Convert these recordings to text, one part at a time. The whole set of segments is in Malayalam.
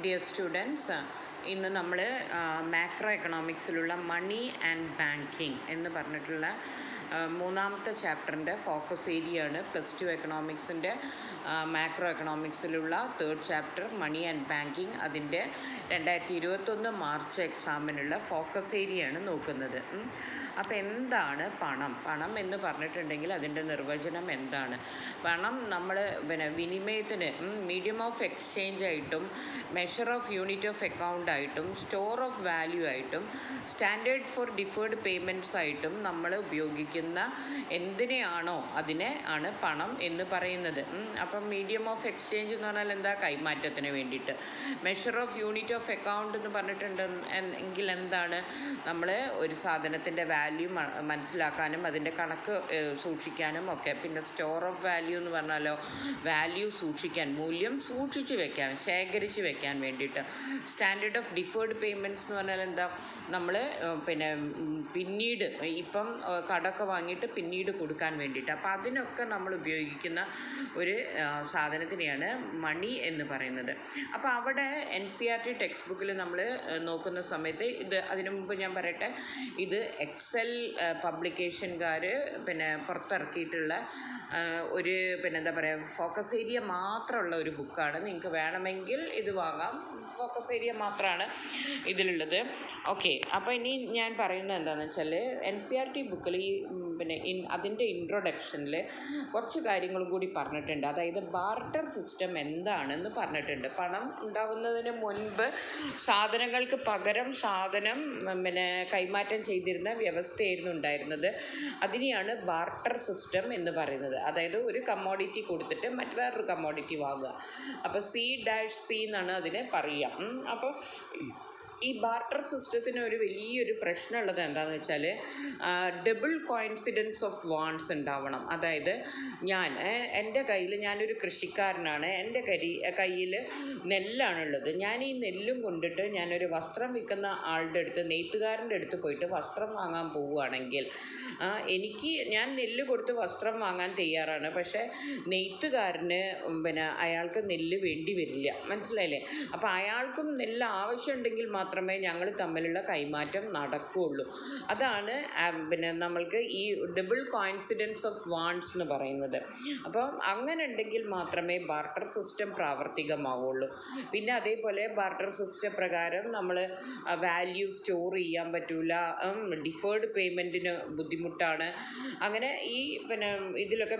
ഡിയർ സ്റ്റുഡൻസ്, ഇന്ന് നമ്മൾ മാക്രോ എക്കണോമിക്സിലുള്ള മണി ആൻഡ് ബാങ്കിങ് എന്ന് പറഞ്ഞിട്ടുള്ള മൂന്നാമത്തെ ചാപ്റ്ററിൻ്റെ ഫോക്കസ് ഏരിയയാണ്. +2 എക്കണോമിക്സിൻ്റെ മാക്രോ എക്കണോമിക്സിലുള്ള 3rd chapter money and banking. അതിൻ്റെ 2021 മാർച്ച് എക്സാമിനുള്ള ഫോക്കസ് ഏരിയയാണ് നോക്കുന്നത്. അപ്പോൾ എന്താണ് പണം? പണം എന്ന് പറഞ്ഞിട്ടുണ്ടെങ്കിൽ അതിൻ്റെ നിർവചനം എന്താണ്? പണം നമ്മൾ വിനിമയത്തിന് മീഡിയം ഓഫ് എക്സ്ചേഞ്ച് ആയിട്ടും measure of unit of account ആയിട്ടും സ്റ്റോർ ഓഫ് വാല്യൂ ആയിട്ടും സ്റ്റാൻഡേർഡ് ഫോർ ഡിഫേർഡ് പേയ്മെൻറ്റ്സ് ആയിട്ടും നമ്മൾ ഉപയോഗിക്കുന്ന എന്തിനെയാണോ അതിനെ ആണ് പണം എന്ന് പറയുന്നത്. അപ്പം മീഡിയം ഓഫ് എക്സ്ചേഞ്ച് എന്ന് പറഞ്ഞാൽ എന്താ? കൈമാറ്റത്തിന് വേണ്ടിയിട്ട്. Measure of unit of account എന്ന് പറഞ്ഞിട്ടുണ്ടെങ്കിൽ എന്താണ്? നമ്മൾ ഒരു സാധനത്തിൻ്റെ വാല്യൂ മനസ്സിലാക്കാനും അതിൻ്റെ കണക്ക് സൂക്ഷിക്കാനും ഒക്കെ. പിന്നെ സ്റ്റോർ ഓഫ് വാല്യൂ എന്ന് പറഞ്ഞാലോ വാല്യൂ സൂക്ഷിക്കാൻ, മൂല്യം സൂക്ഷിച്ച് വെക്കാൻ, ശേഖരിച്ച് വെക്കാൻ വേണ്ടിയിട്ട്. സ്റ്റാൻഡേർഡ് ഓഫ് ഡിഫേർഡ് പേയ്മെൻറ്റ്സ് എന്ന് പറഞ്ഞാൽ എന്താ? നമ്മൾ പിന്നീട് ഇപ്പം കടമൊക്കെ വാങ്ങിയിട്ട് പിന്നീട് കൊടുക്കാൻ വേണ്ടിയിട്ട്. അപ്പോൾ അതിനൊക്കെ നമ്മൾ ഉപയോഗിക്കുന്ന ഒരു സാധനത്തിനെയാണ് മണി എന്ന് പറയുന്നത്. അപ്പോൾ അവിടെ NCERT ടെക്സ്റ്റ് ബുക്കിൽ നമ്മൾ നോക്കുന്ന സമയത്ത് അതിനു മുമ്പ് ഞാൻ പറയട്ടെ, ഇത് എക്സൽ പബ്ലിക്കേഷൻകാർ പുറത്തിറക്കിയിട്ടുള്ള ഒരു എന്താ പറയുക, ഫോക്കസ് ഏരിയ മാത്രമുള്ള ഒരു ബുക്കാണ്. നിങ്ങൾക്ക് വേണമെങ്കിൽ ഇത് വാങ്ങാം. ഫോക്കസ് ഏരിയ മാത്രമാണ് ഇതിലുള്ളത്. ഓക്കെ, അപ്പോൾ ഇനി ഞാൻ പറയുന്നത് എന്താണെന്ന് വെച്ചാൽ NCERT ബുക്കിൽ അതിൻ്റെ ഇൻട്രൊഡക്ഷനിൽ കുറച്ച് കാര്യങ്ങളും കൂടി പറഞ്ഞിട്ടുണ്ട്. അതായത് ബാർട്ടർ സിസ്റ്റം എന്താണെന്ന് പറഞ്ഞിട്ടുണ്ട്. പണം ഉണ്ടാവുന്നതിന് മുൻപ് സാധനങ്ങൾക്ക് പകരം സാധനം കൈമാറ്റം ചെയ്തിരുന്ന വ്യവസ്ഥയായിരുന്നു ഉണ്ടായിരുന്നത്. അതിനെയാണ് ബാർട്ടർ സിസ്റ്റം എന്ന് പറയുന്നത്. അതായത് ഒരു കമ്മോഡിറ്റി കൊടുത്തിട്ട് വേറൊരു കമ്മോഡിറ്റി വാങ്ങുക. അപ്പോൾ C-C എന്നാണ് അതിനെ പറയുക. അപ്പോൾ ഈ ബാർട്ടർ സിസ്റ്റത്തിന് ഒരു വലിയൊരു പ്രശ്നമുള്ളത് എന്താണെന്ന് വെച്ചാൽ ഡബിൾ കോയിൻസിഡൻസ് ഓഫ് വാണ്ട്സ് ഉണ്ടാവണം. അതായത് എൻ്റെ കയ്യിൽ, ഞാനൊരു കൃഷിക്കാരനാണ്, എൻ്റെ കയ്യിൽ നെല്ലാണുള്ളത്. ഞാൻ ഈ നെല്ലും കൊണ്ടിട്ട് ഞാനൊരു വസ്ത്രം വിൽക്കുന്ന ആളുടെ അടുത്ത്, നെയ്ത്തുകാരൻ്റെ അടുത്ത് പോയിട്ട് വസ്ത്രം വാങ്ങാൻ പോവുകയാണെങ്കിൽ ഞാൻ നെല്ല് കൊടുത്ത് വസ്ത്രം വാങ്ങാൻ തയ്യാറാണ്. പക്ഷേ നെയ്ത്തുകാരന് അയാൾക്ക് നെല്ല് വേണ്ടി വരില്ല. മനസ്സിലായില്ലേ? അപ്പോൾ അയാൾക്കും നെല്ല് ആവശ്യമുണ്ടെങ്കിൽ മാത്രമേ ഞങ്ങൾ തമ്മിലുള്ള കൈമാറ്റം നടക്കുകയുള്ളൂ. അതാണ് നമ്മൾക്ക് ഈ ഡബിൾ കോയിൻസിഡൻസ് ഓഫ് വാണ്ട്സ് എന്ന് പറയുന്നത്. അപ്പം അങ്ങനെ ഉണ്ടെങ്കിൽ മാത്രമേ ബാർട്ടർ സിസ്റ്റം പ്രാവർത്തികമാവുള്ളൂ. പിന്നെ അതേപോലെ ബാർട്ടർ സിസ്റ്റം പ്രകാരം നമ്മൾ വാല്യൂ സ്റ്റോർ ചെയ്യാൻ പറ്റില്ല, ഡിഫേർഡ് പേയ്മെൻറ്റിന് ബുദ്ധിമുട്ടാണ്. അങ്ങനെ ഈ ഇതിലൊക്കെ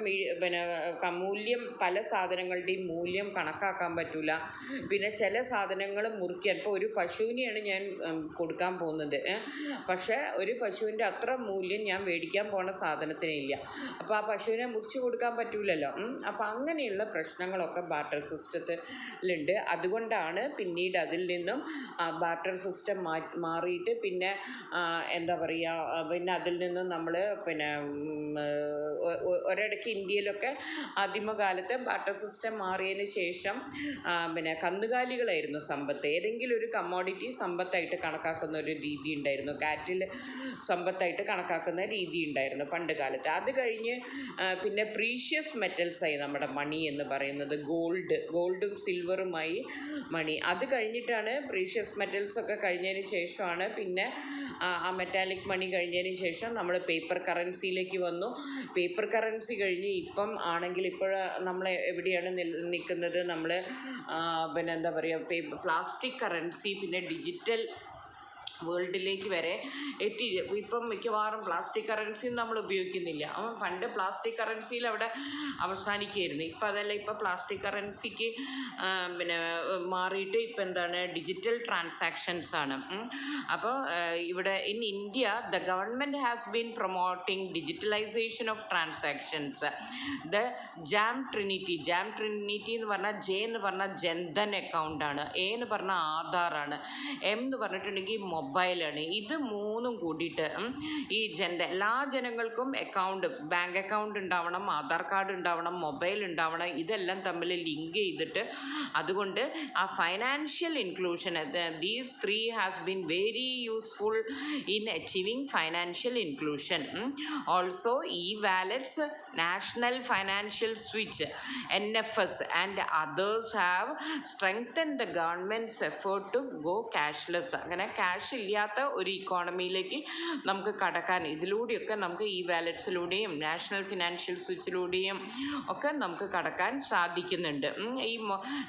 മൂല്യം, പല സാധനങ്ങളുടെയും മൂല്യം കണക്കാക്കാൻ പറ്റില്ല. പിന്നെ ചില സാധനങ്ങൾ മുറിക്കാൻ, ഇപ്പോൾ ഒരു പശുവിനെയാണ് ഞാൻ കൊടുക്കാൻ പോകുന്നത്, പക്ഷേ ഒരു പശുവിൻ്റെ അത്ര മൂല്യം ഞാൻ മേടിക്കാൻ പോണ സാധനത്തിനില്ല. അപ്പോൾ ആ പശുവിനെ മുറിച്ച് കൊടുക്കാൻ പറ്റില്ലല്ലോ. അപ്പോൾ അങ്ങനെയുള്ള പ്രശ്നങ്ങളൊക്കെ ബാർട്ടർ സിസ്റ്റത്തിലുണ്ട്. അതുകൊണ്ടാണ് പിന്നീട് അതിൽ നിന്നും ബാർട്ടർ സിസ്റ്റം മാറിയിട്ട് പിന്നെ എന്താ പറയുക, പിന്നെ അതിൽ നിന്നും നമ്മൾ ഒരിടയ്ക്ക് ഇന്ത്യയിലൊക്കെ ആദിമകാലത്ത് ബാർട്ടർ സിസ്റ്റം മാറിയതിന് ശേഷം കന്നുകാലികളായിരുന്നു സമ്പത്ത്. ഏതെങ്കിലും ഒരു കമ്മോഡിറ്റി സമ്പത്തായിട്ട് കണക്കാക്കുന്ന ഒരു രീതി ഉണ്ടായിരുന്നു. കാറ്റിൽ സമ്പത്തായിട്ട് കണക്കാക്കുന്ന രീതി ഉണ്ടായിരുന്നു പണ്ട് കാലത്ത്. അത് കഴിഞ്ഞ് പിന്നെ പ്രീഷ്യസ് മെറ്റൽസായി നമ്മുടെ മണി എന്ന് പറയുന്നത്. ഗോൾഡും സിൽവറുമായി മണി. അത് കഴിഞ്ഞിട്ടാണ് പ്രീഷ്യസ് മെറ്റൽസൊക്കെ കഴിഞ്ഞതിന് ശേഷമാണ് പിന്നെ ആ മെറ്റാലിക് മണി കഴിഞ്ഞതിന് ശേഷം നമ്മൾ പേപ്പർ കറൻസിയിലേക്ക് വന്നു. പേപ്പർ കറൻസി കഴിഞ്ഞ് ഇപ്പം ആണെങ്കിൽ നമ്മൾ എവിടെയാണ് നിൽക്കുന്നത്? നമ്മൾ എന്താ പറയുക, പ്ലാസ്റ്റിക് കറൻസി, പിന്നെ ഡിജിറ്റൽ വേൾഡിലേക്ക് വരെ എത്തി. ഇപ്പം മിക്കവാറും പ്ലാസ്റ്റിക് കറൻസി നമ്മൾ ഉപയോഗിക്കുന്നില്ല. പണ്ട് പ്ലാസ്റ്റിക് കറൻസിയിൽ അവിടെ അവസാനിക്കുകയായിരുന്നു. ഇപ്പം അതല്ല, ഇപ്പം പ്ലാസ്റ്റിക് കറൻസിക്ക് മാറിയിട്ട് ഇപ്പം എന്താണ്, ഡിജിറ്റൽ ട്രാൻസാക്ഷൻസ് ആണ്. അപ്പോൾ ഇവിടെ in India the government has been promoting digitalisation of transactions. The jam Trinity എന്ന് പറഞ്ഞാൽ, ജെ എന്ന് പറഞ്ഞാൽ ജൻധൻ അക്കൗണ്ടാണ്, എ എന്ന് പറഞ്ഞാൽ ആധാറാണ്, എം എന്ന് പറഞ്ഞിട്ടുണ്ടെങ്കിൽ മൊബൈലാണ്. ഇത് മൂന്നും കൂടിയിട്ട് ഈ എല്ലാ ജനങ്ങൾക്കും ബാങ്ക് അക്കൗണ്ട് ഉണ്ടാവണം, ആധാർ കാർഡ് ഉണ്ടാവണം, മൊബൈൽ ഉണ്ടാവണം. ഇതെല്ലാം തമ്മിൽ ലിങ്ക് ചെയ്തിട്ട്, അതുകൊണ്ട് ആ financial inclusion, these 3 has been very useful in achieving financial inclusion. Also E wallets National Financial Switch (NFS) and others have strengthened the government's effort to go cashless. അങ്ങനെ ക്യാഷ് ഇല്ലാത്ത ഒരു ഇക്കോണമിയിലേക്ക് നമുക്ക് കടക്കാൻ ഇതിലൂടെയൊക്കെ നമുക്ക് ഈ വാലറ്റ്സിലൂടെയും നാഷണൽ ഫിനാൻഷ്യൽ സ്വിച്ചിലൂടെയും ഒക്കെ നമുക്ക് കടക്കാൻ സാധിക്കുന്നുണ്ട്. ഈ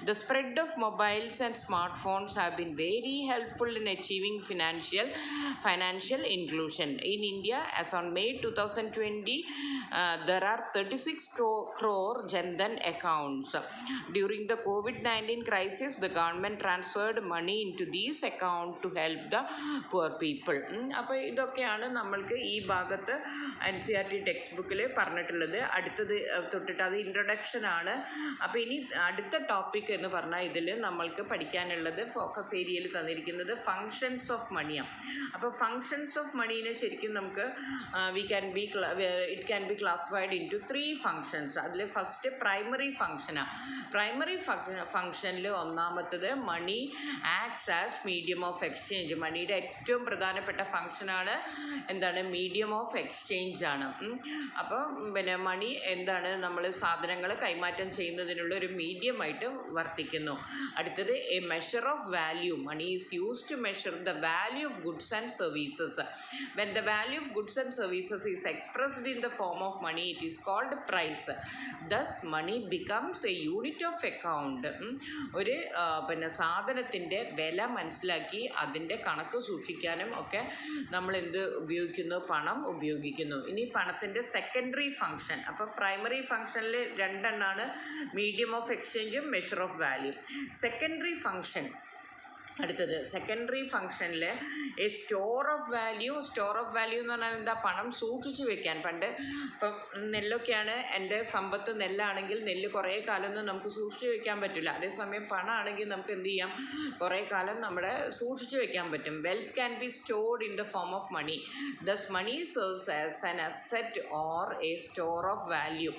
the spread of mobiles and smartphones have been very helpful in achieving financial inclusion. In India, as on May 2020, there are 36 crore Jan Dhan accounts. During the COVID-19 crisis, the government transferred money into these accounts to help the poor people. അപ്പോൾ ഇതൊക്കെയാണ് നമ്മൾക്ക് ഈ ഭാഗത്ത് NCERT ടെക്സ്റ്റ് ബുക്കിൽ പറഞ്ഞിട്ടുള്ളത്. അടുത്തത് തൊട്ടിട്ട് അത് ഇൻട്രൊഡക്ഷനാണ്. അപ്പോൾ ഇനി അടുത്ത ടോപ്പിക് എന്ന് പറഞ്ഞാൽ ഇതിൽ നമ്മൾക്ക് പഠിക്കാനുള്ളത് ഫോക്കസ് ഏരിയയിൽ തന്നിരിക്കുന്നത് ഫങ്ഷൻസ് ഓഫ് മണിയാണ്. അപ്പോൾ ഫങ്ഷൻസ് ഓഫ് മണീനെ ശരിക്കും നമുക്ക് it can be classified into 3 functions. അതിൽ ഫസ്റ്റ് പ്രൈമറി ഫങ്ഷനാണ്. പ്രൈമറി ഫങ്ഷനിൽ ഒന്നാമത്തത് money acts as medium of exchange. മണിയുടെ ഏറ്റവും പ്രധാനപ്പെട്ട ഫങ്ഷനാണ് എന്താണ്? മീഡിയം ഓഫ് എക്സ്ചേഞ്ച് ആണ്. അപ്പോൾ പിന്നെ മണി എന്താണ്? നമ്മൾ സാധനങ്ങൾ കൈമാറ്റം ചെയ്യുന്നതിനുള്ള ഒരു മീഡിയമായിട്ട് വർത്തിക്കുന്നു. അടുത്തത് a measure of value. Money is used to measure the value of goods and services. When the value of goods and services is expressed in the form of money, it is called price. Thus money becomes a unit of account. ഒരു പിന്നെ സാധനത്തിൻ്റെ വില മനസ്സിലാക്കി അതിൻ്റെ കണക്ക് സൂക്ഷിക്കാനും ഒക്കെ നമ്മൾ എന്ത് ഉപയോഗിക്കുന്നു? പണം ഉപയോഗിക്കുന്നു. ഇനി പണത്തിൻ്റെ സെക്കൻഡറി ഫങ്ഷൻ. അപ്പോൾ പ്രൈമറി ഫങ്ഷനിൽ 2 എണ്ണമാണ്: മീഡിയം ഓഫ് എക്സ്ചേഞ്ചും measure of value. Secondary function അടുത്തത് സെക്കൻഡറി ഫങ്ഷനിൽ a store of value. Store of value എന്ന് പറഞ്ഞാൽ എന്താ? പണം സൂക്ഷിച്ചു വെക്കാൻ. പണ്ട് ഇപ്പം നെല്ലൊക്കെയാണ്, എൻ്റെ സമ്പത്ത് നെല്ലാണെങ്കിൽ നെല്ല് കുറേ കാലമൊന്നും നമുക്ക് സൂക്ഷിച്ചു വെക്കാൻ പറ്റില്ല. അതേസമയം പണമാണെങ്കിൽ നമുക്ക് എന്ത് ചെയ്യാം? കുറേ കാലം നമ്മുടെ സൂക്ഷിച്ചു വെക്കാൻ പറ്റും. Wealth can be stored in the form of money. Thus money serves as an asset or a store of value.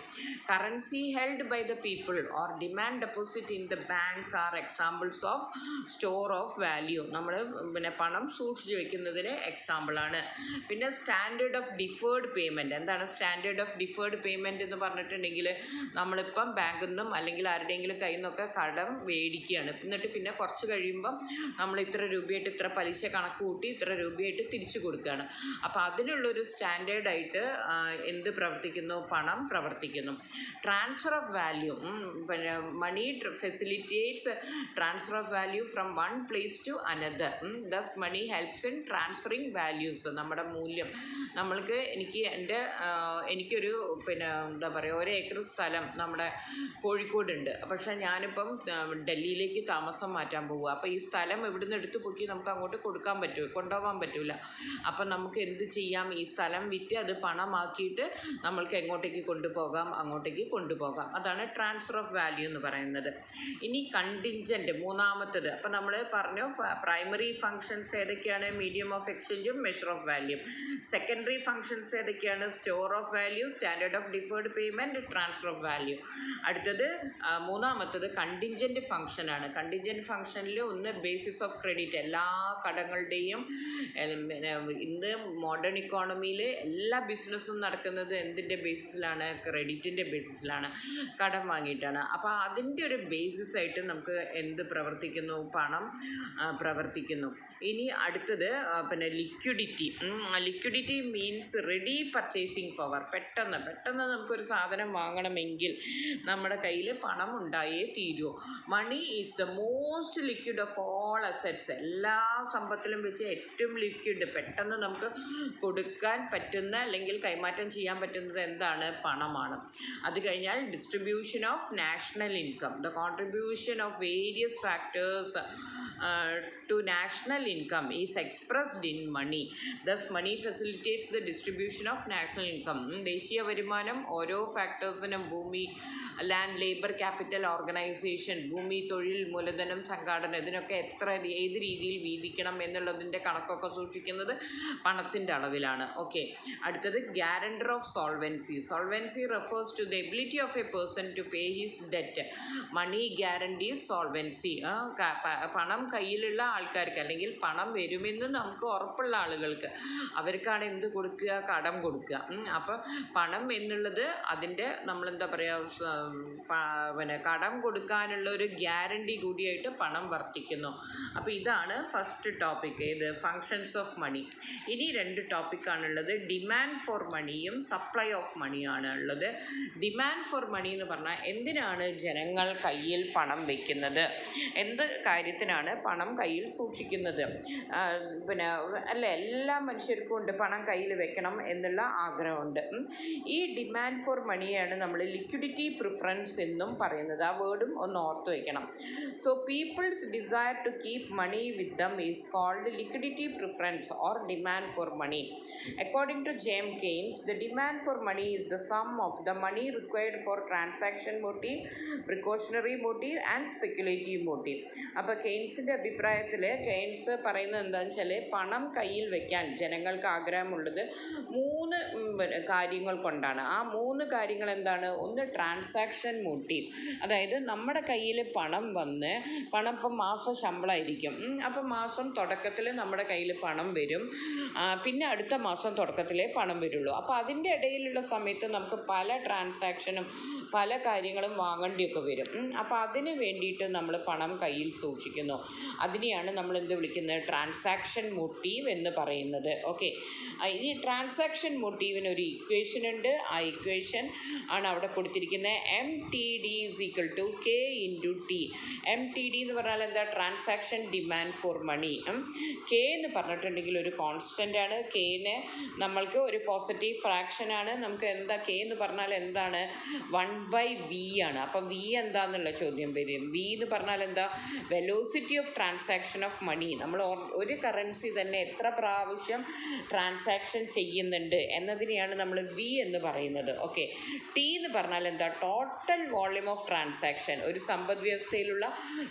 Currency held by the people or demand deposit in the banks are examples of store of value. നമ്മൾ പിന്നെ പണം സൂക്ഷിച്ചു വയ്ക്കുന്നതിന് എക്സാമ്പിളാണ്. പിന്നെ സ്റ്റാൻഡേർഡ് ഓഫ് ഡിഫേർഡ് പേയ്മെൻറ്റ്. എന്താണ് സ്റ്റാൻഡേർഡ് ഓഫ് ഡിഫേർഡ് പേയ്മെൻറ്റ് എന്ന് പറഞ്ഞിട്ടുണ്ടെങ്കിൽ നമ്മളിപ്പം ബാങ്കിൽ നിന്നും അല്ലെങ്കിൽ ആരുടെയെങ്കിലും കയ്യിൽ നിന്നൊക്കെ കടം മേടിക്കുകയാണ്. എന്നിട്ട് പിന്നെ കുറച്ച് കഴിയുമ്പം നമ്മൾ ഇത്ര രൂപയായിട്ട് ഇത്ര പലിശ കണക്ക് കൂട്ടി ഇത്ര രൂപയായിട്ട് തിരിച്ചു കൊടുക്കുകയാണ്. അപ്പോൾ അതിനുള്ളൊരു സ്റ്റാൻഡേർഡായിട്ട് എന്ത് പ്രവർത്തിക്കുന്നു? പണം പ്രവർത്തിക്കുന്നു. Transfer of value. പിന്നെ money facilitates transfer of value from one place to another. Thus money helps in transferring values. നമ്മുടെ മൂല്യം നമ്മൾക്ക് എനിക്കൊരു പിന്നെ എന്താ പറയുക, 1 ഏക്കർ സ്ഥലം നമ്മുടെ കോഴിക്കോടുണ്ട്. പക്ഷേ ഞാനിപ്പം ഡൽഹിയിലേക്ക് താമസം മാറ്റാൻ പോവുക. അപ്പോൾ ഈ സ്ഥലം ഇവിടുന്ന് എടുത്ത് പൊക്കി നമുക്ക് അങ്ങോട്ട് കൊണ്ടുപോകാൻ പറ്റില്ല. അപ്പം നമുക്ക് എന്ത് ചെയ്യാം? ഈ സ്ഥലം വിറ്റ് അത് പണമാക്കിയിട്ട് നമ്മൾക്ക് എങ്ങോട്ടേക്ക് കൊണ്ടുപോകാം? അങ്ങോട്ടേക്ക് കൊണ്ടുപോകാം. അതാണ് ട്രാൻസ്ഫർ ഓഫ് വാല്യൂ എന്ന് പറയുന്നത്. ഇനി കണ്ടിൻജൻറ്റ് മൂന്നാമത്തത്. അപ്പം നമ്മൾ പറഞ്ഞു പ്രൈമറി ഫങ്ഷൻസ് ഏതൊക്കെയാണ്? മീഡിയം ഓഫ് എക്സ്ചേഞ്ചും measure of value. Secondary functions ഏതൊക്കെയാണ്? Store of value, standard of deferred payment, transfer of value. അടുത്തത് മൂന്നാമത്തത് കണ്ടിൻജൻറ്റ് ഫങ്ഷനാണ്. കണ്ടിൻജൻറ്റ് ഫങ്ഷനിൽ ഒന്ന് ബേസിസ് ഓഫ് ക്രെഡിറ്റ്. എല്ലാ കടങ്ങളുടെയും ഇന്ന് മോഡേൺ ഇക്കോണമിയിൽ എല്ലാ ബിസിനസ്സും നടക്കുന്നത് എന്തിൻ്റെ ബേസിസിലാണ്? ക്രെഡിറ്റിൻ്റെ ബേസിസിലാണ്, കടം വാങ്ങിയിട്ടാണ്. അപ്പോൾ അതിൻ്റെ ഒരു ബേസിസ് ആയിട്ട് നമുക്ക് എന്ത് പ്രവർത്തിക്കുന്നു? പണം പ്രവർത്തിക്കുന്നു. ഇനി അടുത്തത് പിന്നെ liquidity. Liquidity means ready purchasing power. പെട്ടെന്ന് നമുക്കൊരു സാധനം വാങ്ങണമെങ്കിൽ നമ്മുടെ കയ്യിൽ പണം ഉണ്ടായേ തീരൂ. Money is the most liquid of all assets. എല്ലാ സമ്പത്തിലും വെച്ച് ഏറ്റവും ലിക്വിഡ്, പെട്ടെന്ന് നമുക്ക് കൊടുക്കാൻ പറ്റുന്ന അല്ലെങ്കിൽ കൈമാറ്റം ചെയ്യാൻ പറ്റുന്നത് എന്താണ്? പണമാണ്. അത് കഴിഞ്ഞാൽ distribution of national income. The contribution of various factors to national income is expressed in money. Thus money facilitates the distribution of national income. ദേശീയ വരുമാനം ഓരോ ഫാക്ടേഴ്സിനും ഭൂമി, ലാൻഡ്, ലേബർ, ക്യാപിറ്റൽ, ഓർഗനൈസേഷൻ, ഭൂമി, തൊഴിൽ, മൂലധനം, സംഘാടനം, ഇതിനൊക്കെ ഏത് രീതിയിൽ വീതിക്കണം എന്നുള്ളതിൻ്റെ കണക്കൊക്കെ സൂക്ഷിക്കുന്നത് പണത്തിൻ്റെ അളവിലാണ്. ഓക്കെ. അടുത്തത് guarantor of solvency. Solvency refers to the ability of a person to pay his debt. Money guarantees solvency. പണം കയ്യിലുള്ള ആൾക്കാർക്ക്, അല്ലെങ്കിൽ പണം വരുമെന്ന് നമുക്ക് ഉറപ്പുള്ള ആളുകൾക്ക്, അവർക്കാണ് എന്ത് കൊടുക്കുക? കടം കൊടുക്കുക. അപ്പം പണം എന്നുള്ളത് അതിൻ്റെ നമ്മളെന്താ പറയുക, പിന്നെ കടം കൊടുക്കാനുള്ള ഒരു ഗ്യാരണ്ടി കൂടിയായിട്ട് പണം വർത്തിക്കുന്നു. അപ്പോൾ ഇതാണ് ഫസ്റ്റ് ടോപ്പിക്, ഏത് ഫങ്ഷൻസ് ഓഫ് മണി. ഇനി 2 ടോപ്പിക്കാണുള്ളത്. ഡിമാൻഡ് ഫോർ മണിയും സപ്ലൈ ഓഫ് മണിയാണ് ഉള്ളത്. ഡിമാൻഡ് ഫോർ മണി എന്ന് പറഞ്ഞാൽ എന്തിനാണ് ജനങ്ങൾ കയ്യിൽ പണം വയ്ക്കുന്നത്, എന്ത് കാര്യത്തിനാണ് പണം കയ്യിൽ സൂക്ഷിക്കുന്നത്? പിന്നെ അല്ല, എല്ലാ മനുഷ്യർക്കും ഉണ്ട് പണം കയ്യിൽ വെക്കണം എന്നുള്ള ആഗ്രഹമുണ്ട്. ഈ ഡിമാൻഡ് ഫോർ മണിയാണ് നമ്മൾ ലിക്വിഡിറ്റി പ്രിഫറൻസ് എന്നും പറയുന്നത്. ആ വേർഡും ഒന്ന് ഓർത്ത് വയ്ക്കണം. So people's desire to keep money with them is called liquidity preference or demand for money. According to James Keynes, the demand for money is the sum of the money required for transaction motive, precautionary motive and speculative motive. അപ്പോൾ കെയ്ൻസിൻ്റെ അഭിപ്രായത്തിൽ കെയ്ൻസ് പറയുന്നത് എന്താണെന്ന് വെച്ചാൽ, പണം കയ്യിൽ വയ്ക്കാൻ ജനങ്ങൾക്ക് ആഗ്രഹമുള്ളത് 3 കാര്യങ്ങൾ കൊണ്ടാണ്. ആ 3 കാര്യങ്ങൾ എന്താണ്? ഒന്ന് ട്രാൻസാക്ഷൻ മോട്ടീവ്, അതായത് നമ്മുടെ കയ്യിൽ പണം വന്ന്, പണം ഇപ്പം മാസം ശമ്പളമായിരിക്കും, അപ്പം മാസം തുടക്കത്തിൽ നമ്മുടെ കയ്യിൽ പണം വരും, പിന്നെ അടുത്ത മാസം തുടക്കത്തിലേ പണം വരുള്ളൂ. അപ്പോൾ അതിൻ്റെ ഇടയിലുള്ള സമയത്ത് നമുക്ക് പല ട്രാൻസാക്ഷനും പല കാര്യങ്ങളും വാങ്ങേണ്ടിയൊക്കെ വരും. അപ്പോൾ അതിന് വേണ്ടിയിട്ട് നമ്മൾ പണം കയ്യിൽ സൂക്ഷിക്കുന്നു. അതിനെയാണ് നമ്മൾ എന്ത് വിളിക്കുന്നത്? ട്രാൻസാക്ഷൻ മോട്ടീവ് എന്ന് പറയുന്നത്. ഓക്കെ, ഈ ട്രാൻസാക്ഷൻ മോട്ടീവിന് ഒരു ഇക്വേഷൻ ഉണ്ട്. ആ ഇക്വേഷൻ ആണ് അവിടെ കൊടുത്തിരിക്കുന്നത്. MTD = K/T. MTD എന്ന് പറഞ്ഞാൽ എന്താ? Transaction demand for money. K എന്ന് പറഞ്ഞിട്ടുണ്ടെങ്കിൽ ഒരു കോൺസ്റ്റൻ്റ് ആണ്. Kന് നമ്മൾക്ക് ഒരു പോസിറ്റീവ് ഫ്രാക്ഷൻ ആണ്. നമുക്ക് എന്താ K എന്ന് പറഞ്ഞാൽ എന്താണ്? 1/V ആണ്. അപ്പം V എന്താന്നുള്ള ചോദ്യം വരും. V എന്ന് പറഞ്ഞാൽ എന്താ? Velocity of transaction of money. നമ്മൾ ഒരു കറൻസി തന്നെ എത്ര പ്രാവശ്യം ട്രാൻസാക്ഷൻ ചെയ്യുന്നുണ്ട് എന്നതിനെയാണ് നമ്മൾ V എന്ന് പറയുന്നത്. ഓക്കെ, T എന്ന് പറഞ്ഞാൽ എന്താ? Total volume of transaction. ഒരു സമ്പദ് വ്യവസ്ഥയിലുള്ള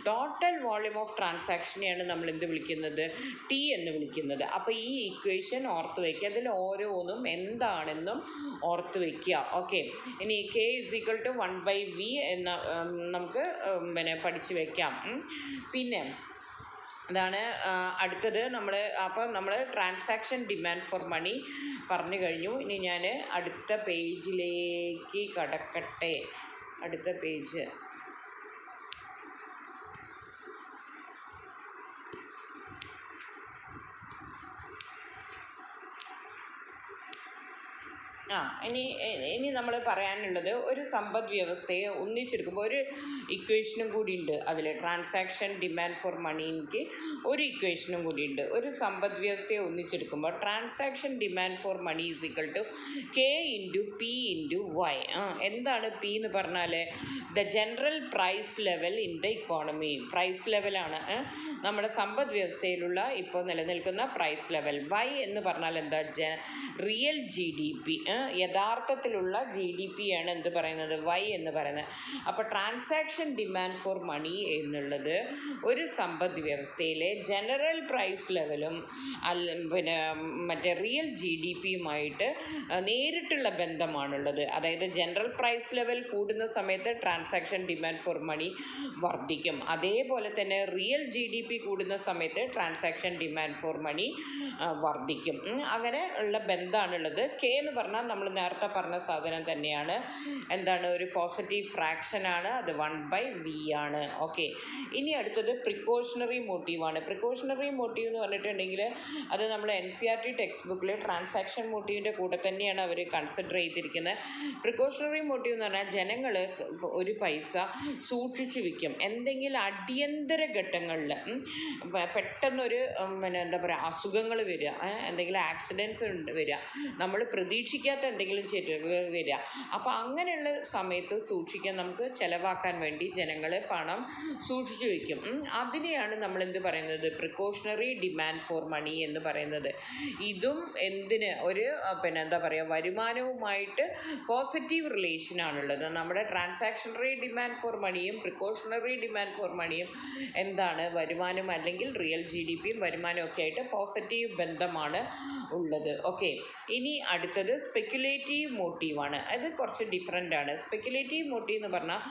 ടോട്ടൽ വോള്യൂം ഓഫ് ട്രാൻസാക്ഷനെയാണ് നമ്മൾ എന്ത് വിളിക്കുന്നത്? T എന്ന് വിളിക്കുന്നത്. അപ്പോൾ ഈ ഇക്വേഷൻ ഓർത്ത് വയ്ക്കുക. അതിൽ ഓരോന്നും എന്താണെന്നും ഓർത്ത് വയ്ക്കുക. ഓക്കെ, ഇനി K = 1/V എന്ന നമുക്ക് പിന്നെ പഠിച്ചു വയ്ക്കാം. പിന്നെ അതാണ് അടുത്തത്. നമ്മൾ ട്രാൻസാക്ഷൻ ഡിമാൻഡ് ഫോർ മണി പറഞ്ഞു കഴിഞ്ഞു. ഇനി ഞാൻ അടുത്ത പേജിലേക്ക് കടക്കട്ടെ. അടുത്ത പേജ് ഇനി നമ്മൾ പറയാനുള്ളത്, ഒരു സമ്പദ് വ്യവസ്ഥയെ ഒന്നിച്ചെടുക്കുമ്പോൾ ഒരു ഇക്വേഷനും കൂടി ഉണ്ട് അതിൽ. ട്രാൻസാക്ഷൻ ഡിമാൻഡ് ഫോർ മണിക്ക് ഒരു ഇക്വേഷനും കൂടി ഉണ്ട്. ഒരു സമ്പദ് വ്യവസ്ഥയെ ഒന്നിച്ചെടുക്കുമ്പോൾ transaction demand for money = K/P/Y. എന്താണ് P എന്ന് പറഞ്ഞാൽ? The general price level in the economy. Price ലെവലാണ് നമ്മുടെ സമ്പദ് വ്യവസ്ഥയിലുള്ള ഇപ്പോൾ നിലനിൽക്കുന്ന പ്രൈസ് ലെവൽ. Y എന്ന് പറഞ്ഞാൽ എന്താ? റിയൽ GDP, യഥാർത്ഥത്തിലുള്ള GDP ആണ് എന്ത് പറയുന്നത്? Y എന്ന് പറയുന്നത്. അപ്പോൾ ട്രാൻസാക്ഷൻ ഡിമാൻഡ് ഫോർ മണി എന്നുള്ളത് ഒരു സമ്പദ് വ്യവസ്ഥയിലെ ജനറൽ പ്രൈസ് ലെവലും പിന്നെ മറ്റേ റിയൽ GDPയുമായിട്ട് നേരിട്ടുള്ള ബന്ധമാണുള്ളത്. അതായത് ജനറൽ പ്രൈസ് ലെവൽ കൂടുന്ന സമയത്ത് ട്രാൻസാക്ഷൻ ഡിമാൻഡ് ഫോർ മണി വർദ്ധിക്കും. അതേപോലെ തന്നെ റിയൽ GDP കൂടുന്ന സമയത്ത് ട്രാൻസാക്ഷൻ ഡിമാൻഡ് ഫോർ മണി വർദ്ധിക്കും. അങ്ങനെ ഉള്ള ബന്ധമാണുള്ളത്. K എന്ന് പറഞ്ഞാൽ നമ്മൾ നേരത്തെ പറഞ്ഞ സാധനം തന്നെയാണ്. എന്താണ്? ഒരു പോസിറ്റീവ് ഫ്രാക്ഷനാണ്. അത് 1/V ആണ്. ഓക്കെ, ഇനി അടുത്തത് പ്രിക്കോഷണറി മോട്ടീവാണ്. പ്രിക്കോഷണറി മോട്ടീവ് എന്ന് പറഞ്ഞിട്ടുണ്ടെങ്കിൽ അത് നമ്മൾ NCERT ടെക്സ്റ്റ് ബുക്കിൽ ട്രാൻസാക്ഷൻ മോട്ടീവിൻ്റെ കൂടെ തന്നെയാണ് അവർ കൺസിഡർ ചെയ്തിരിക്കുന്നത്. പ്രിക്കോഷണറി മോട്ടീവ് എന്ന് പറഞ്ഞാൽ ജനങ്ങൾ ഒരു പൈസ സൂക്ഷിച്ച് വയ്ക്കും. എന്തെങ്കിലും അടിയന്തര ഘട്ടങ്ങളിൽ പെട്ടെന്നൊരു പിന്നെ എന്താ പറയുക, അസുഖങ്ങൾ വരിക, എന്തെങ്കിലും ആക്സിഡൻസ് വരിക, നമ്മൾ പ്രതീക്ഷിക്കാത്ത എന്തെങ്കിലും വരിക. അപ്പോൾ അങ്ങനെയുള്ള സമയത്ത് സൂക്ഷിക്കാൻ, നമുക്ക് ചിലവാക്കാൻ വേണ്ടി ജനങ്ങൾ പണം സൂക്ഷിച്ചു വയ്ക്കും. അതിനെയാണ് നമ്മൾ എന്ത് പറയുന്നത്? പ്രിക്കോഷണറി ഡിമാൻഡ് ഫോർ മണി എന്ന് പറയുന്നത്. ഇതും എന്തിന് ഒരു പിന്നെ എന്താ പറയുക, വരുമാനവുമായിട്ട് പോസിറ്റീവ് റിലേഷനാണുള്ളത്. നമ്മുടെ ട്രാൻസാക്ഷണറി ഡിമാൻഡ് ഫോർ മണിയും പ്രിക്കോഷണറി ഡിമാൻഡ് ഫോർ മണിയും എന്താണ്? വരുമാനം അല്ലെങ്കിൽ റിയൽ GDPയും വരുമാനവും ഒക്കെ ആയിട്ട് പോസിറ്റീവ് ബന്ധമാണ് ഉള്ളത്. ഓക്കെ, ഇനി അടുത്തത് സ്പെക്കുലേറ്റീവ് മോട്ടീവാണ്. അത് കുറച്ച് ഡിഫറെൻ്റ് ആണ്. സ്പെക്കുലേറ്റീവ് മോട്ടീവ് എന്ന് പറഞ്ഞാൽ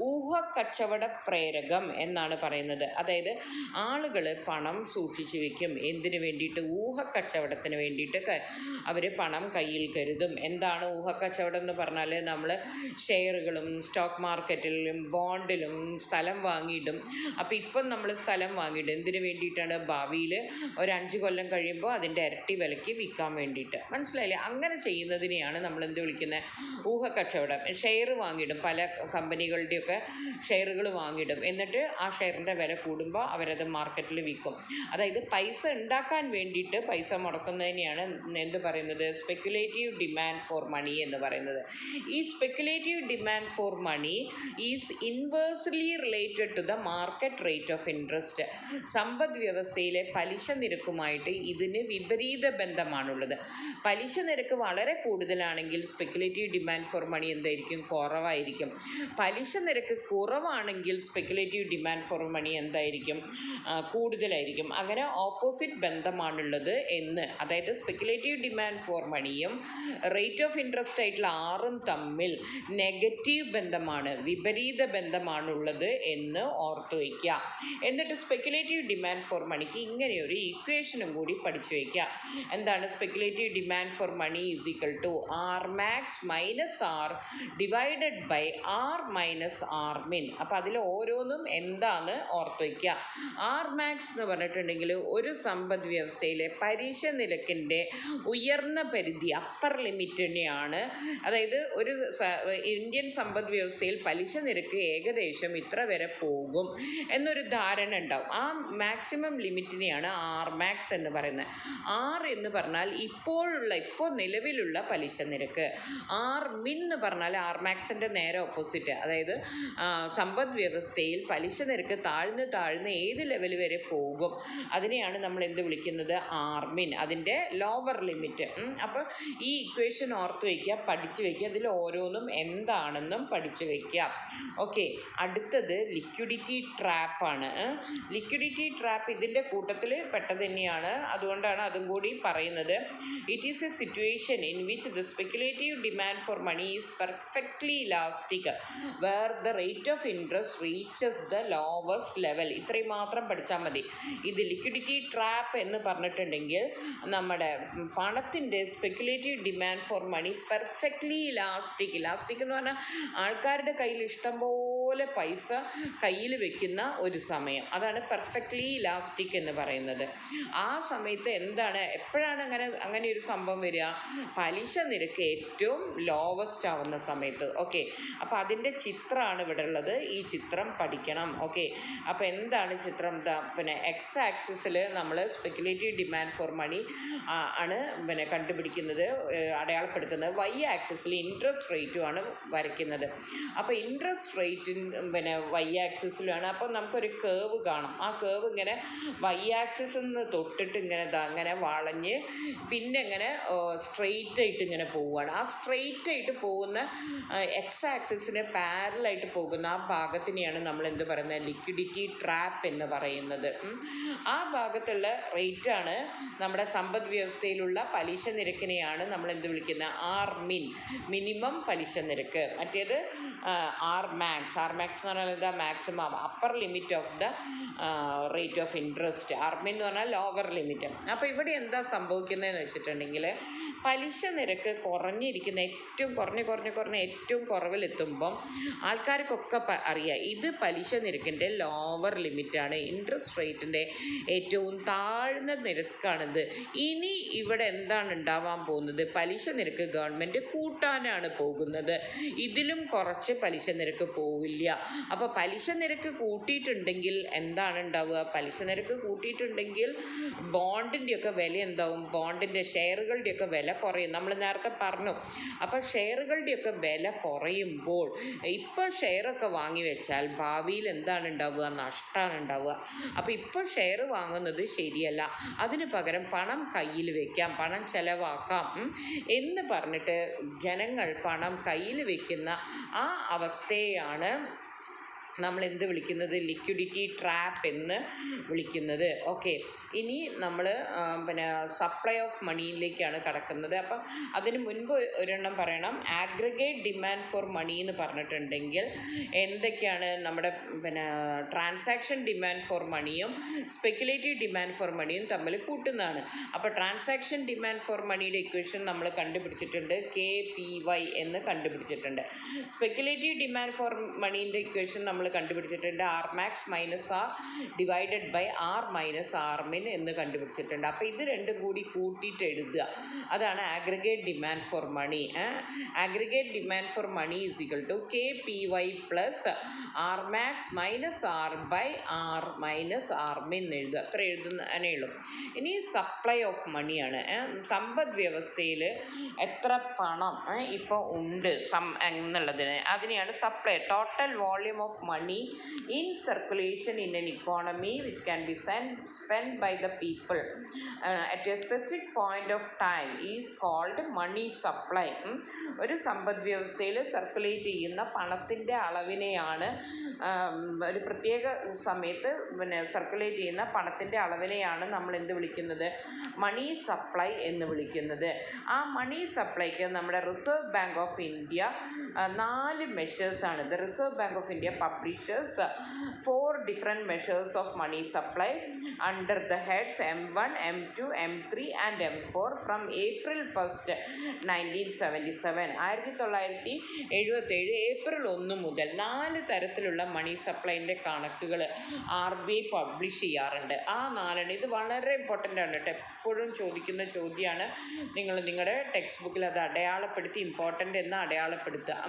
ഊഹക്കച്ചവട പ്രേരകം എന്നാണ് പറയുന്നത്. അതായത് ആളുകൾ പണം സൂക്ഷിച്ചു വെക്കും. എന്തിനു വേണ്ടിയിട്ട്? ഊഹക്കച്ചവടത്തിന് വേണ്ടിയിട്ട് അവർ പണം കയ്യിൽ കരുതും. എന്താണ് ഊഹക്കച്ചവടം എന്ന് പറഞ്ഞാൽ നമ്മൾ ഷെയറുകളും സ്റ്റോക്ക് മാർക്കറ്റിലും ബോണ്ടിലും സ്ഥലം വാങ്ങിയിടും. അപ്പോൾ ഇപ്പം നമ്മൾ സ്ഥലം വാങ്ങിയിടും എന്തിനു വേണ്ടിയിട്ടാണ്? ഭാവിയിൽ ഒരു 5 കൊല്ലം കഴിയുമ്പോൾ അതിൻ്റെ ഇരട്ടി വിലയ്ക്ക് വിൽക്കാൻ വേണ്ടിയിട്ട്. മനസ്സിലായില്ലേ? അങ്ങനെ ചെയ്യുന്നതിനെയാണ് നമ്മൾ എന്ത് വിളിക്കുന്നത്? ഊഹക്കച്ചവടം. ഷെയർ വാങ്ങിയിടും, പല കമ്പനികളുടെയൊക്കെ ഷെയറുകൾ വാങ്ങിയിടും. എന്നിട്ട് ആ ഷെയറിൻ്റെ വില കൂടുമ്പോൾ അവരത് മാർക്കറ്റിൽ വിൽക്കും. അതായത് പൈസ ഉണ്ടാക്കാൻ വേണ്ടിയിട്ട് പൈസ മുടക്കുന്നതിനെയാണ് എന്ത് പറയുന്നത്? സ്പെക്കുലേറ്റീവ് ഡിമാൻഡ് ഫോർ മണി എന്ന് പറയുന്നത്. ഈ speculative demand for money is inversely related to the market rate of interest. സമ്പദ് വ്യവസ്ഥയിലെ പലിശ നിരക്കുമായിട്ട് ഇതിന് വിപരീത ബന്ധമാണുള്ളത്. പലിശ നിരക്ക് വളരെ കൂടുതലാണെങ്കിൽ സ്പെക്കുലേറ്റീവ് ഡിമാൻഡ് ഫോർ മണി എന്തായിരിക്കും? കുറവായിരിക്കും. പലിശ നിരക്ക് കുറവാണെങ്കിൽ സ്പെക്കുലേറ്റീവ് ഡിമാൻഡ് ഫോർ മണി എന്തായിരിക്കും? കൂടുതലായിരിക്കും. അങ്ങനെ ഓപ്പോസിറ്റ് ബന്ധമാണുള്ളത് എന്ന്. അതായത് സ്പെക്കുലേറ്റീവ് ഡിമാൻഡ് ഫോർ മണിയും റേറ്റ് ഓഫ് ഇൻട്രസ്റ്റ് ആയിട്ടുള്ള ആറും തമ്മിൽ നെഗറ്റീവ് ബന്ധമാണ്, വിപരീത ബന്ധമാണുള്ളത് എന്ന് ഓർത്തു വയ്ക്കുക. എന്നിട്ട് സ്പെക്കുലേറ്റീവ് ഡിമാൻഡ് ഫോർ മണിക്ക് ഇങ്ങനെയൊരു ഇക്വേഷനും കൂടി പഠിച്ചു വയ്ക്കുക. എന്താണ്? Speculative demand for money is equal to r max minus r divided by r minus r min. അപ്പോൾ അതിൽ ഓരോന്നും എന്താണ് ഓർത്ത് വയ്ക്കുക. ആർ മാക്സ് എന്ന് പറഞ്ഞിട്ടുണ്ടെങ്കിൽ ഒരു സമ്പദ് വ്യവസ്ഥയിലെ പലിശ നിരക്കിൻ്റെ ഉയർന്ന പരിധി, അപ്പർ ലിമിറ്റിനെയാണ്. അതായത് ഒരു ഇന്ത്യൻ സമ്പദ് വ്യവസ്ഥയിൽ പലിശ നിരക്ക് ഏകദേശം ഇത്ര വരെ പോകും എന്നൊരു ധാരണ ഉണ്ടാവും. ആ മാക്സിമം ലിമിറ്റിനെയാണ് ആർ മാക്സ് എന്ന് പറയുന്നത്. ആർ എന്ന് പറഞ്ഞാൽ ഇപ്പോൾ നിലവിലുള്ള പലിശ നിരക്ക്. ആർ മിൻ എന്ന് പറഞ്ഞാൽ ആർ മാക്സിൻ്റെ നേരെ ഓപ്പോസിറ്റ്. അതായത് സമ്പദ് വ്യവസ്ഥയിൽ പലിശ നിരക്ക് താഴ്ന്ന് ഏത് ലെവൽ വരെ പോകും അതിനെയാണ് നമ്മൾ എന്ത് വിളിക്കുന്നത്? ആർ മിൻ, അതിൻ്റെ ലോവർ ലിമിറ്റ്. അപ്പോൾ ഈ ഇക്വേഷൻ ഓർത്ത് വയ്ക്കുക, പഠിച്ചു വയ്ക്കുക. അതിൽ ഓരോന്നും എന്താണെന്നും പഠിച്ചു വയ്ക്കുക. ഓക്കെ, അടുത്തത് ലിക്വിഡിറ്റി ട്രാപ്പാണ്. ലിക്വിഡിറ്റി ട്രാപ്പ് ഇതിൻ്റെ കൂട്ടത്തിൽ പെട്ടത് തന്നെയാണ്, അതുകൊണ്ടാണ് അതും കൂടി പറയുന്നത്. It is a situation in which the speculative demand for money is perfectly elastic where the rate of interest reaches the lowest level. ഇത്രയും മാത്രം പഠിച്ചാൽ മതി. ഇത് ലിക്വിഡിറ്റി ട്രാപ്പ് എന്ന് പറഞ്ഞിട്ടുണ്ടെങ്കിൽ നമ്മുടെ പണത്തിൻ്റെ speculative demand for money perfectly elastic എന്ന് പറഞ്ഞാൽ ആൾക്കാരുടെ കയ്യിൽ ഇഷ്ടംപോലെ പൈസ കയ്യിൽ വെക്കുന്ന ഒരു സമയം. അതാണ് പെർഫെക്റ്റ്ലി ഇലാസ്റ്റിക് എന്ന് പറയുന്നത്. ആ സമയത്ത് എന്താണ്, എപ്പോഴാണ് അങ്ങനെ ഒരു സംഭവം വരിക? പലിശ നിരക്ക് ഏറ്റവും ലോവസ്റ്റ് ആവുന്ന സമയത്ത്. ഓക്കെ, അപ്പോൾ അതിൻ്റെ ചിത്രമാണ് ഇവിടെ ഉള്ളത്. ഈ ചിത്രം പഠിക്കണം. ഓക്കെ, അപ്പോൾ എന്താണ് ചിത്രം? പിന്നെ എക്സ് ആക്സിസിൽ നമ്മൾ സ്പെക്കുലേറ്റീവ് ഡിമാൻഡ് ഫോർ മണി ആണ് കണ്ടുപിടിക്കുന്നത്, അടയാളപ്പെടുത്തുന്നത്. വൈ ആക്സിസിൽ ഇൻട്രസ്റ്റ് റേറ്റുമാണ് വരയ്ക്കുന്നത്. അപ്പോൾ ഇൻട്രസ്റ്റ് റേറ്റിൻ വൈ ആക്സിസിലാണ്. അപ്പോൾ നമുക്കൊരു കേവ് കാണാം. ആ കേവ് ഇങ്ങനെ വൈ ആക്സിസിൽ നിന്ന് തൊട്ടിട്ട് അങ്ങനെ വളഞ്ഞ് പിന്നെ ഇങ്ങനെ സ്ട്രെയിറ്റ് ആയിട്ട് ഇങ്ങനെ പോവുകയാണ്. ആ സ്ട്രെയിറ്റ് ആയിട്ട് പോകുന്ന എക്സ് ആക്സിസിന് പാരലായിട്ട് പോകുന്ന ആ ഭാഗത്തിനെയാണ് നമ്മൾ എന്ത് പറയുന്നത്? ലിക്വിഡിറ്റി ട്രാപ്പ് എന്ന് പറയുന്നത്. ആ ഭാഗത്തുള്ള റേറ്റാണ് നമ്മുടെ സമ്പദ് വ്യവസ്ഥയിലുള്ള പലിശ നിരക്കിനെയാണ് നമ്മൾ എന്ത് വിളിക്കുന്നത്? ആർ മിൻ, മിനിമം പലിശ നിരക്ക്. മറ്റേത് ആർ മാക്സ് എന്ന് പറഞ്ഞാൽ എന്താ? Maximum upper limit of the rate of interest. R min എന്ന് പറഞ്ഞാൽ ലോവർ ലിമിറ്റ്. അപ്പോൾ ഇവിടെ എന്താ സംഭവിക്കുന്നതെന്ന് വെച്ചിട്ടുണ്ടെങ്കിൽ പലിശ നിരക്ക് കുറഞ്ഞിരിക്കുന്ന ഏറ്റവും കുറഞ്ഞ് ഏറ്റവും കുറവിലെത്തുമ്പം ആൾക്കാർക്കൊക്കെ അറിയാം ഇത് പലിശ നിരക്കിൻ്റെ ലോവർ ലിമിറ്റാണ്, ഇൻട്രസ്റ്റ് റേറ്റിൻ്റെ ഏറ്റവും താഴ്ന്ന നിരക്കാണിത്. ഇനി ഇവിടെ എന്താണ് ഉണ്ടാവാൻ പോകുന്നത്? പലിശ നിരക്ക് ഗവൺമെൻറ് കൂട്ടാനാണ് പോകുന്നത്. ഇതിലും കുറച്ച് പലിശ നിരക്ക് പോവില്ല. അപ്പോൾ പലിശ നിരക്ക് കൂട്ടിയിട്ടുണ്ടെങ്കിൽ എന്താണ് ഉണ്ടാവുക? പലിശ നിരക്ക് കൂട്ടിയിട്ടുണ്ടെങ്കിൽ ബോണ്ടിൻ്റെയൊക്കെ വില എന്താവും? ബോണ്ടിൻ്റെ ഷെയറുകളുടെയൊക്കെ വില കുറയും. നമ്മൾ നേരത്തെ പറഞ്ഞു. അപ്പോൾ ഷെയറുകളുടെയൊക്കെ വില കുറയുമ്പോൾ ഇപ്പോൾ ഷെയറൊക്കെ വാങ്ങി വെച്ചാൽ ഭാവിയിൽ എന്താണ് ഉണ്ടാവുക? നഷ്ടമാണ് ഉണ്ടാവുക. അപ്പോൾ ഇപ്പോൾ ഷെയർ വാങ്ങുന്നത് ശരിയല്ല, അതിന് പകരം പണം കയ്യിൽ വെക്കാം, പണം ചെലവാക്കാം എന്ന് പറഞ്ഞിട്ട് ജനങ്ങൾ പണം കയ്യിൽ വെക്കുന്ന ആ അവസ്ഥയാണ് നമ്മൾ എന്ത് വിളിക്കുന്നത്, ലിക്വിഡിറ്റി ട്രാപ്പ് എന്ന് വിളിക്കുന്നത്. ഓക്കെ, ഇനി നമ്മൾ പിന്നെ സപ്ലൈ ഓഫ് മണിയിലേക്കാണ് കടക്കുന്നത്. അപ്പം അതിന് മുൻപ് ഒരെണ്ണം പറയണം. ആഗ്രിഗേറ്റ് ഡിമാൻഡ് ഫോർ മണി എന്ന് പറഞ്ഞിട്ടുണ്ടെങ്കിൽ എന്തൊക്കെയാണ് നമ്മുടെ പിന്നെ ട്രാൻസാക്ഷൻ ഡിമാൻഡ് ഫോർ മണിയും സ്പെക്കുലേറ്റീവ് ഡിമാൻഡ് ഫോർ മണിയും തമ്മിൽ കൂട്ടുന്നതാണ്. അപ്പോൾ ട്രാൻസാക്ഷൻ ഡിമാൻഡ് ഫോർ മണിയുടെ ഇക്വേഷൻ നമ്മൾ കണ്ടുപിടിച്ചിട്ടുണ്ട്, KPY എന്ന് കണ്ടുപിടിച്ചിട്ടുണ്ട്. സ്പെക്കുലേറ്റീവ് ഡിമാൻഡ് ഫോർ മണീൻ്റെ ഇക്വേഷൻ നമ്മൾ കണ്ടുപിടിച്ചിട്ടുണ്ട്, R max minus R divided by R minus R min എന്ന് കണ്ടുപിടിച്ചിട്ടുണ്ട്. അപ്പോൾ ഇത് രണ്ടും കൂടി കൂട്ടിയിട്ട് എഴുതുക, അതാണ് aggregate demand for money. Aggregate demand for money is equal to KPY plus R max minus R by R minus R min എഴുതുക. അത്ര എഴുതുന്നതേ ഉള്ളൂ. ഇനി സപ്ലൈ ഓഫ് മണിയാണ്. സമ്പദ് വ്യവസ്ഥയിൽ എത്ര പണം ഇപ്പോൾ ഉണ്ട് എന്നുള്ളതിന് അതിനെയാണ് supply. Total volume of money in circulation in an economy which can be spent by the people at a specific point of time is called money supply. ഒരു സമ്പദ് വ്യവസ്ഥയിൽ സർക്കുലേറ്റ് ചെയ്യുന്ന പണത്തിൻ്റെ അളവിനെയാണ് ഒരു പ്രത്യേക സമയത്ത് പിന്നെ സർക്കുലേറ്റ് ചെയ്യുന്ന പണത്തിൻ്റെ അളവിനെയാണ് നമ്മൾ എന്ത് വിളിക്കുന്നത്, മണി സപ്ലൈ എന്ന് വിളിക്കുന്നത്. ആ മണി സപ്ലൈക്ക് നമ്മുടെ റിസർവ് ബാങ്ക് ഓഫ് ഇന്ത്യ 4 മെഷേഴ്സാണ്. The Reserve Bank of India publishers 4 different measures of money supply under the heads M1, M2, M3 and M4 from April 1st, 1977. 1977 April 1 മുതൽ 4 തരത്തിലുള്ള മണി സപ്ലൈൻ്റെ കണക്കുകൾ RBI പബ്ലിഷ് ചെയ്യാറുണ്ട്. ആ 4 ഇത് വളരെ ഇമ്പോർട്ടൻ്റ് ആണ് കേട്ടോ, എപ്പോഴും ചോദിക്കുന്ന ചോദ്യമാണ്. നിങ്ങൾ നിങ്ങളുടെ ടെക്സ്റ്റ് ബുക്കിൽ അത് അടയാളപ്പെടുത്തി ഇമ്പോർട്ടൻ്റ് എന്ന് അടയാളപ്പെടുത്തുക.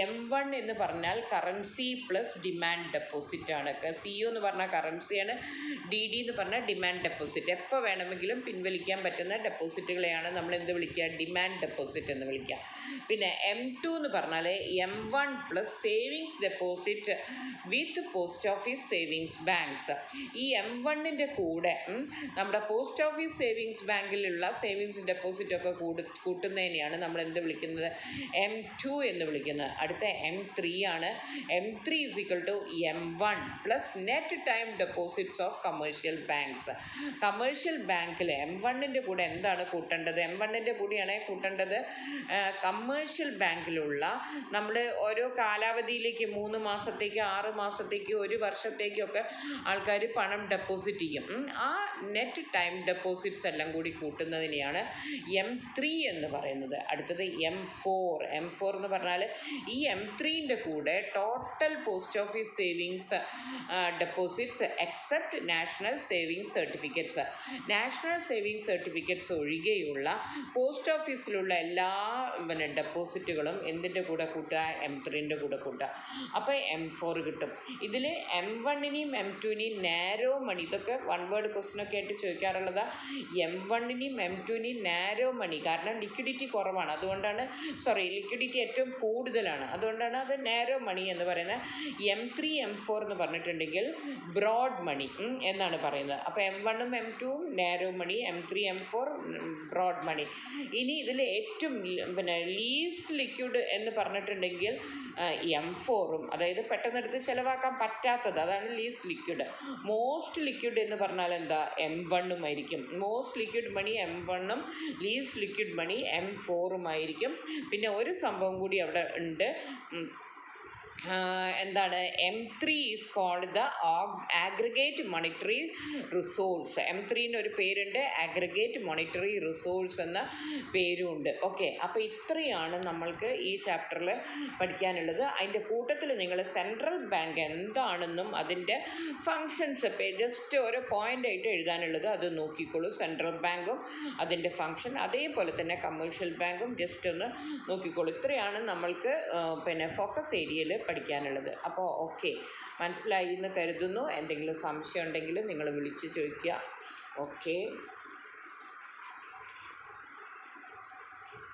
M1 എന്ന് പറഞ്ഞാൽ കറൻസി പ്ലസ് ഡിമാൻഡ് ഡെപ്പോസിറ്റ് ആണ്. CO എന്ന് പറഞ്ഞാൽ കറൻസിയാണ്, DD എന്ന് പറഞ്ഞാൽ ഡിമാൻഡ് ഡെപ്പോസിറ്റ്. എപ്പോൾ വേണമെങ്കിലും പിൻവലിക്കാൻ പറ്റുന്ന ഡെപ്പോസിറ്റുകളെയാണ് നമ്മൾ എന്ത് വിളിക്കുക, ഡിമാൻഡ് ഡെപ്പോസിറ്റ് എന്ന് വിളിക്കുക. പിന്നെ M2 എന്ന് പറഞ്ഞാൽ M1 plus savings deposit with post office savings banks. ഈ M1ൻ്റെ കൂടെ നമ്മുടെ പോസ്റ്റ് ഓഫീസ് സേവിങ്സ് ബാങ്കിലുള്ള സേവിങ്സ് ഡെപ്പോസിറ്റ് ഒക്കെ കൂട്ടുന്നതിനെയാണ് നമ്മൾ എന്ത് വിളിക്കുന്നത്, M2 എന്ന് വിളിക്കുന്നത്. അടുത്ത M3 ആണ്. M3 is equal to M1 plus net time deposits of commercial banks. Commercial ബാങ്കിൽ M1ൻ്റെ കൂടെ എന്താണ് കൂട്ടേണ്ടത്, M1ൻ്റെ കൂടെയാണ് കൂട്ടേണ്ടത് കമേഴ്ഷ്യൽ ബാങ്കിലുള്ള നമ്മൾ ഓരോ കാലാവധിയിലേക്ക് 3 മാസത്തേക്ക് 6 മാസത്തേക്ക് 1 വർഷത്തേക്കൊക്കെ ആൾക്കാർ പണം ഡെപ്പോസിറ്റ് ചെയ്യും. ആ നെറ്റ് ടൈം ഡെപ്പോസിറ്റ്സ് എല്ലാം കൂടി കൂട്ടുന്നതിനെയാണ് M3 എന്ന് പറയുന്നത്. അടുത്തത് M4 എന്ന് പറഞ്ഞാൽ ഈ M3ൻ്റെ കൂടെ total post office savings deposits except national savings certificates. National savings certificates ഒഴികെയുള്ള പോസ്റ്റ് ഓഫീസിലുള്ള എല്ലാ ഡെപ്പോസിറ്റുകളും എന്തിൻ്റെ കൂടെ കൂട്ടുക, M3ൻ്റെ കൂടെ കൂട്ടുക. അപ്പോൾ M4 കിട്ടും. ഇതിൽ M1നെയും M2നെയും നാരോ മണി, ഇതൊക്കെ 1 വേർഡ് ക്വസ്റ്റ്യനൊക്കെ ആയിട്ട് ചോദിക്കാറുള്ളതാണ്. M1നെയും M2നെയും നാരോ മണി, കാരണം ലിക്വിഡിറ്റി കുറവാണ്, അതുകൊണ്ടാണ് ലിക്വിഡിറ്റി ഏറ്റവും കൂടുതലാണ്, അതുകൊണ്ടാണ് അത് നാരോ മണി എന്ന് പറയുന്നത്. M3 M4 എന്ന് പറഞ്ഞിട്ടുണ്ടെങ്കിൽ ബ്രോഡ് മണി എന്നാണ് പറയുന്നത്. അപ്പോൾ M1ഉം M2ഉം നാരോ മണി, M3 M4 ബ്രോഡ് മണി. ഇനി ഇതിൽ ഏറ്റവും ലീസ്റ്റ് ലിക്വിഡ് എന്ന് പറഞ്ഞിട്ടുണ്ടെങ്കിൽ M4ഉം, അതായത് പെട്ടെന്നെടുത്ത് ചിലവാക്കാൻ പറ്റാത്തത്, അതാണ് ലീസ്റ്റ് ലിക്വിഡ്. മോസ്റ്റ് ലിക്വിഡ് എന്ന് പറഞ്ഞാൽ എന്താ, M1ഉം ആയിരിക്കും. മോസ്റ്റ് ലിക്വിഡ് മണി M1ഉം ലീസ്റ്റ് ലിക്വിഡ് മണി M4ഉം ആയിരിക്കും. പിന്നെ ഒരു സംഭവം കൂടി അവിടെ ഉണ്ട്, എന്താണ്, M3 is called the aggregate monetary resource. M3ന് ഒരു പേരുണ്ട്, ആഗ്രിഗേറ്റ് മോണിറ്ററി റിസോഴ്സ് എന്ന പേരുമുണ്ട്. ഓക്കെ, അപ്പോൾ ഇത്രയാണ് നമ്മൾക്ക് ഈ ചാപ്റ്ററിൽ പഠിക്കാനുള്ളത്. അതിൻ്റെ കൂട്ടത്തിൽ നിങ്ങൾ സെൻട്രൽ ബാങ്ക് എന്താണെന്നും അതിൻ്റെ ഫങ്ഷൻസ് ജസ്റ്റ് ഓരോ പോയിൻ്റായിട്ട് എഴുതാനുള്ളത് അത് നോക്കിക്കോളൂ. സെൻട്രൽ ബാങ്കും അതിൻ്റെ ഫങ്ഷൻ, അതേപോലെ തന്നെ കമേഴ്ഷ്യൽ ബാങ്കും ജസ്റ്റ് ഒന്ന് നോക്കിക്കോളൂ. ഇത്രയാണ് നമ്മൾക്ക് ഫോക്കസ് ഏരിയയിൽ പഠിക്കാനുള്ളത്. അപ്പോൾ ഓക്കെ, മനസ്സിലായി എന്ന് കരുതുന്നു. എന്തെങ്കിലും സംശയം ഉണ്ടെങ്കിൽ നിങ്ങൾ വിളിച്ച് ചോദിക്കുക. ഓക്കെ.